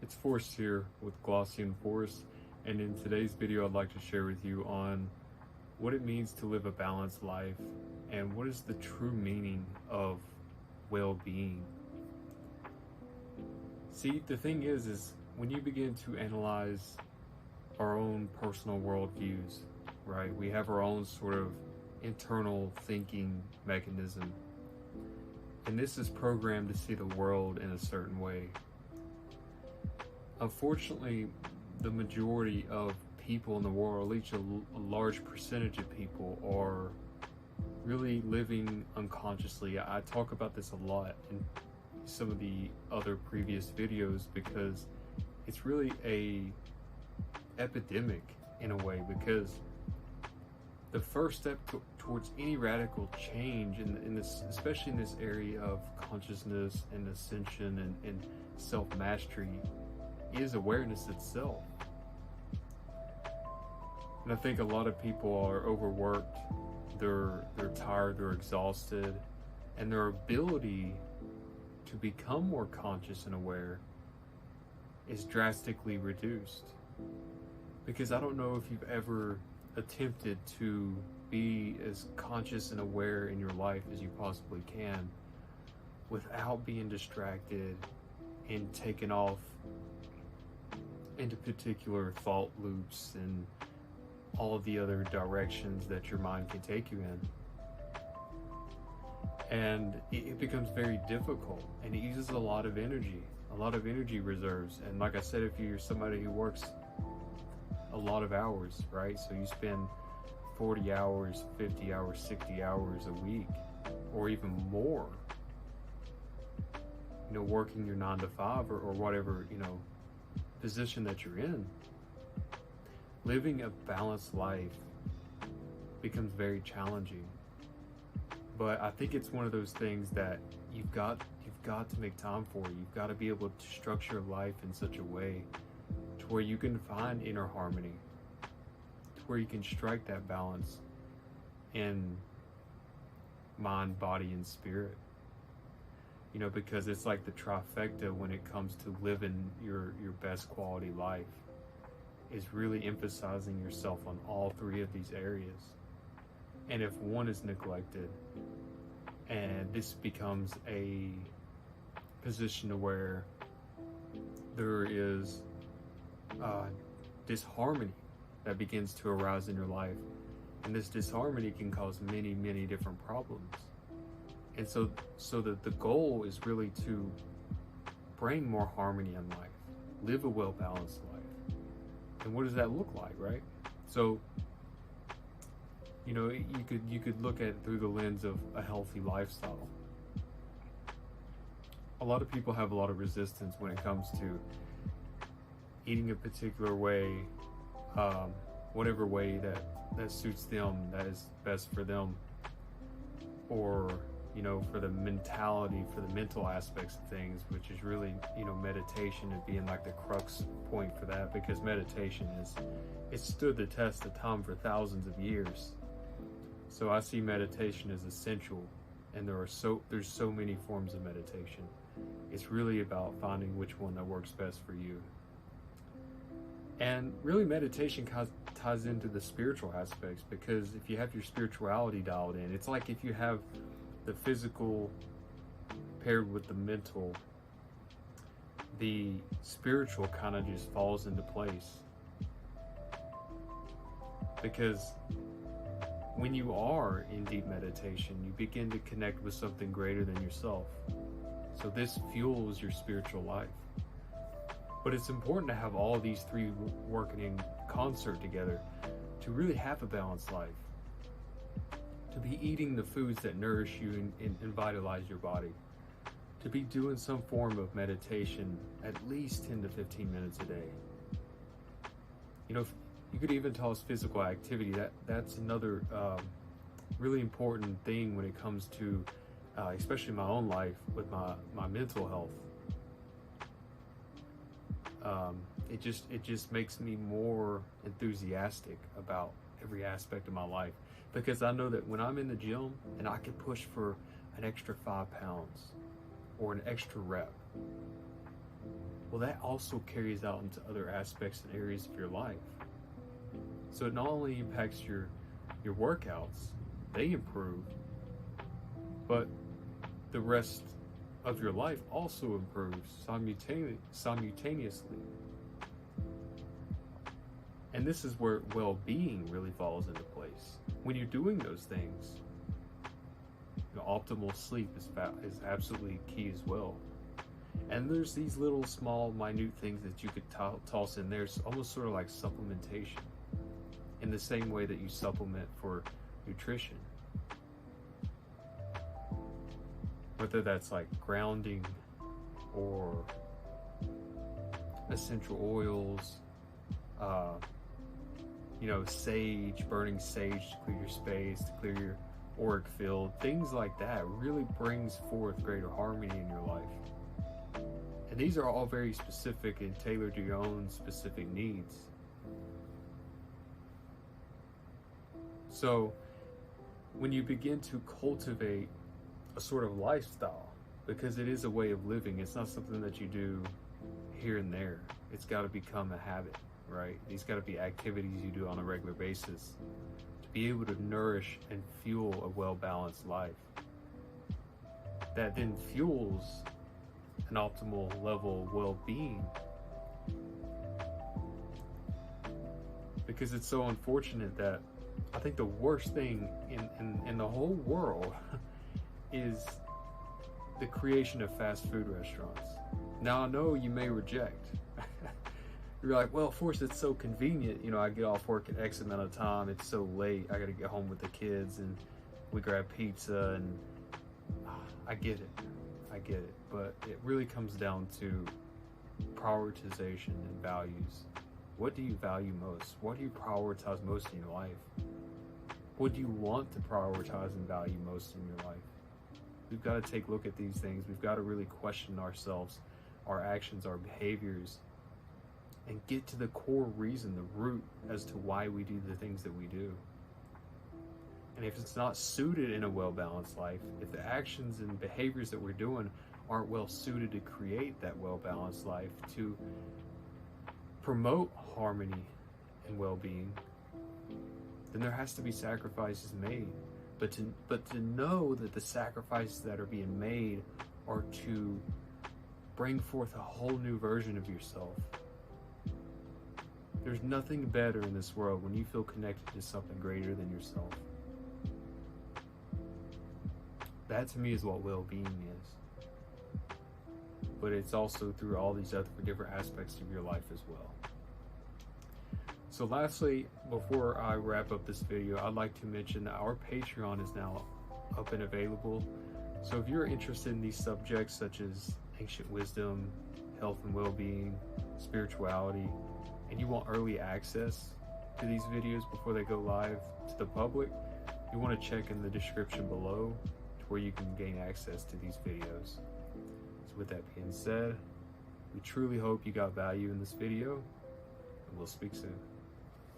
It's Forrest here with Glossy and Forrest, and in today's video I'd like to share with you on what it means to live a balanced life and what is the true meaning of well-being. See, the thing is when you begin to analyze our own personal worldviews, right? We have our own sort of internal thinking mechanism, and this is programmed to see the world in a certain way. Unfortunately, the majority of people in the world, at least a large percentage of people, are really living unconsciously. I talk about this a lot in some of the other previous videos because it's really a epidemic in a way, because the first step towards any radical change in this, especially in this area of consciousness and ascension and self-mastery, is awareness itself. And I think a lot of people are overworked, they're tired, they're exhausted, and their ability to become more conscious and aware is drastically reduced. Because I don't know if you've ever attempted to be as conscious and aware in your life as you possibly can without being distracted and taken off into particular thought loops and all of the other directions that your mind can take you in. And it becomes very difficult, and it uses a lot of energy reserves. And like I said, if you're somebody who works a lot of hours, right? So you spend 40 hours, 50 hours, 60 hours a week, or even more, working your 9 to 5 or whatever, position that you're in. Living a balanced life becomes very challenging. But I think it's one of those things that you've got to make time for. You've got to be able to structure life in such a way to where you can find inner harmony, to where you can strike that balance in mind, body, and spirit. Because it's like the trifecta when it comes to living your best quality life, is really emphasizing yourself on all three of these areas. And if one is neglected, and this becomes a position to where there is disharmony that begins to arise in your life, and this disharmony can cause many, many different problems. And so the goal is really to bring more harmony in life, live a well-balanced life. And what does that look like, right? So, you could look at it through the lens of a healthy lifestyle. A lot of people have a lot of resistance when it comes to eating a particular way, whatever way that suits them, that is best for them, or for the mentality, for the mental aspects of things, which is really, meditation and being like the crux point for that, because meditation it's stood the test of time for thousands of years. So I see meditation as essential, and there's so many forms of meditation. It's really about finding which one that works best for you. And really, meditation ties into the spiritual aspects, because if you have your spirituality dialed in, it's like if you have the physical paired with the mental, the spiritual kind of just falls into place. Because when you are in deep meditation, you begin to connect with something greater than yourself. So this fuels your spiritual life. But it's important to have all these three working in concert together to really have a balanced life. To be eating the foods that nourish you and vitalize your body. To be doing some form of meditation at least 10 to 15 minutes a day. You could even toss physical activity. That's another really important thing when it comes to, especially my own life with my mental health. It just makes me more enthusiastic about every aspect of my life, because I know that when I'm in the gym and I can push for an extra 5 pounds or an extra rep, well, that also carries out into other aspects and areas of your life. So it not only impacts your workouts, they improve, but the rest of your life also improves simultaneously. And this is where well-being really falls into place. When you're doing those things, optimal sleep is absolutely key as well. And there's these little small minute things that you could toss in there. It's almost sort of like supplementation, in the same way that you supplement for nutrition. Whether that's like grounding or essential oils, sage, burning sage to clear your space, to clear your auric field, things like that really brings forth greater harmony in your life. And these are all very specific and tailored to your own specific needs. So when you begin to cultivate a sort of lifestyle, because it is a way of living, it's not something that you do here and there. It's got to become a habit, right? These got to be activities you do on a regular basis to be able to nourish and fuel a well-balanced life. That then fuels an optimal level of well-being. Because it's so unfortunate that I think the worst thing in the whole world is the creation of fast food restaurants. Now I know you may reject. You're like, well, of course it's so convenient. I get off work at X amount of time. It's so late. I got to get home with the kids and we grab pizza and I get it. But it really comes down to prioritization and values. What do you value most? What do you prioritize most in your life? What do you want to prioritize and value most in your life? We've got to take a look at these things. We've got to really question ourselves, our actions, our behaviors, and get to the core reason, the root as to why we do the things that we do. And if it's not suited in a well-balanced life, if the actions and behaviors that we're doing aren't well suited to create that well-balanced life, to promote harmony and well-being, then there has to be sacrifices made. But to know that the sacrifices that are being made are to bring forth a whole new version of yourself. There's nothing better in this world when you feel connected to something greater than yourself. That to me is what well-being is. But it's also through all these other different aspects of your life as well. So lastly, before I wrap up this video, I'd like to mention that our Patreon is now up and available. So if you're interested in these subjects such as ancient wisdom, health and well-being, spirituality, and you want early access to these videos before they go live to the public, you want to check in the description below to where you can gain access to these videos. So with that being said, we truly hope you got value in this video, and we'll speak soon.